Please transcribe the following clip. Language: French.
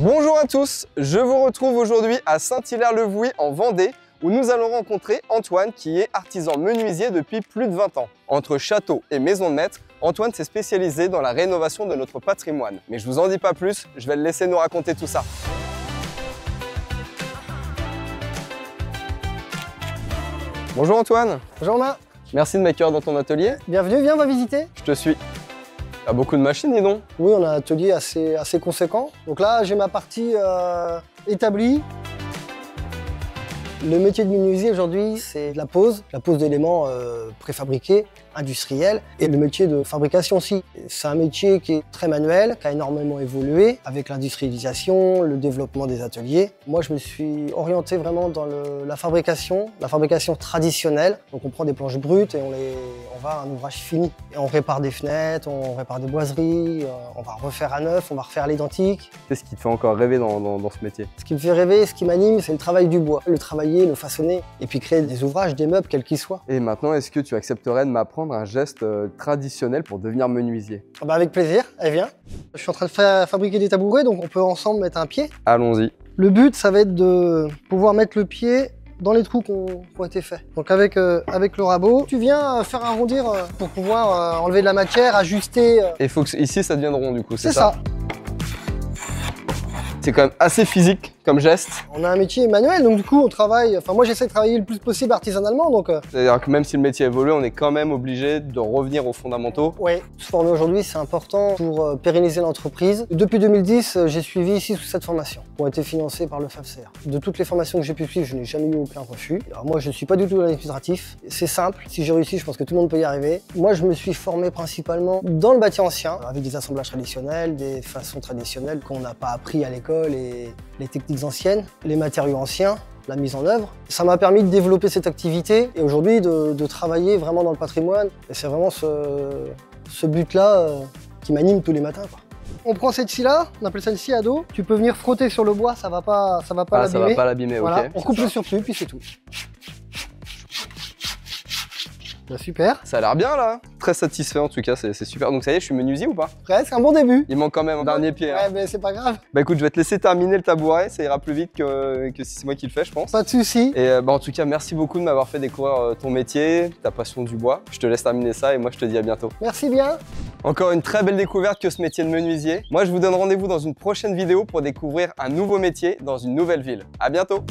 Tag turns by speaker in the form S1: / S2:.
S1: Bonjour à tous, je vous retrouve aujourd'hui à Saint-Hilaire-le-Vouey en Vendée où nous allons rencontrer Antoine qui est artisan menuisier depuis plus de 20 ans. Entre château et maison de maître, Antoine s'est spécialisé dans la rénovation de notre patrimoine. Mais je vous en dis pas plus, je vais le laisser nous raconter tout ça. Bonjour Antoine.
S2: Bonjour Romain.
S1: Merci de m'accueillir dans ton atelier.
S2: Bienvenue, viens, on va visiter.
S1: Je te suis. T'as beaucoup de machines, dis donc.
S2: Oui, on a un atelier assez conséquent. Donc là, j'ai ma partie établie. Le métier de menuisier aujourd'hui, c'est la pose d'éléments préfabriqués, industriels, et le métier de fabrication aussi. C'est un métier qui est très manuel, qui a énormément évolué avec l'industrialisation, le développement des ateliers. Moi, je me suis orienté vraiment dans la fabrication traditionnelle. Donc on prend des planches brutes et on va à un ouvrage fini. Et on répare des fenêtres, on répare des boiseries, on va refaire à neuf, on va refaire l'identique.
S1: Qu'est-ce qui te fait encore rêver dans ce métier? Ce
S2: qui me fait rêver, ce qui m'anime, c'est le travail du bois. Le travailler, le façonner, et puis créer des ouvrages, des meubles, quels qu'ils soient.
S1: Et maintenant, est-ce que tu accepterais de m'apprendre un geste traditionnel pour devenir menuisier?
S2: Bah avec plaisir, allez viens. Je suis en train de fabriquer des tabourets, donc on peut ensemble mettre un pied.
S1: Allons-y.
S2: Le but, ça va être de pouvoir mettre le pied dans les trous qui ont été faits. Donc avec le rabot, tu viens faire arrondir pour pouvoir enlever de la matière, ajuster.
S1: Et il faut que ici ça devienne rond du coup,
S2: c'est ça.
S1: C'est quand même assez physique comme geste.
S2: On a un métier manuel, donc du coup on travaille, enfin moi j'essaie de travailler le plus possible artisanalement. Donc
S1: c'est-à-dire que même si le métier évolue, on est quand même obligé de revenir aux fondamentaux.
S2: Oui, se former aujourd'hui c'est important pour pérenniser l'entreprise. Depuis 2010, j'ai suivi 6 ou 7 formations qui ont été financées par le FAFSER. De toutes les formations que j'ai pu suivre, je n'ai jamais eu aucun refus. Alors moi je ne suis pas du tout dans l'administratif, c'est simple, si j'ai réussi je pense que tout le monde peut y arriver. Moi je me suis formé principalement dans le bâti ancien, avec des assemblages traditionnels, des façons traditionnelles qu'on n'a pas appris à l'école et les techniques anciennes, les matériaux anciens, la mise en œuvre. Ça m'a permis de développer cette activité et aujourd'hui de travailler vraiment dans le patrimoine. Et c'est vraiment ce but-là qui m'anime tous les matins, quoi. On prend cette scie-là, on appelle ça une scie à dos. Tu peux venir frotter sur le bois, ça va pas l'abîmer.
S1: Ça va pas l'abîmer,
S2: voilà.
S1: Ok.
S2: On coupe le surplus, puis c'est tout. Bah, super.
S1: Ça a l'air bien là. Très satisfait en tout cas, c'est super. Donc ça y est, je suis menuisier ou pas?
S2: Presque, un bon début.
S1: Il manque quand même un dernier pied.
S2: Ouais,
S1: hein.
S2: mais c'est pas grave.
S1: Bah écoute, je vais te laisser terminer le tabouret, ça ira plus vite que si c'est moi qui le fais, je pense.
S2: Pas de soucis.
S1: Et en tout cas, merci beaucoup de m'avoir fait découvrir ton métier, ta passion du bois. Je te laisse terminer ça et moi je te dis à bientôt.
S2: Merci bien.
S1: Encore une très belle découverte que ce métier de menuisier. Moi je vous donne rendez-vous dans une prochaine vidéo pour découvrir un nouveau métier dans une nouvelle ville. À bientôt.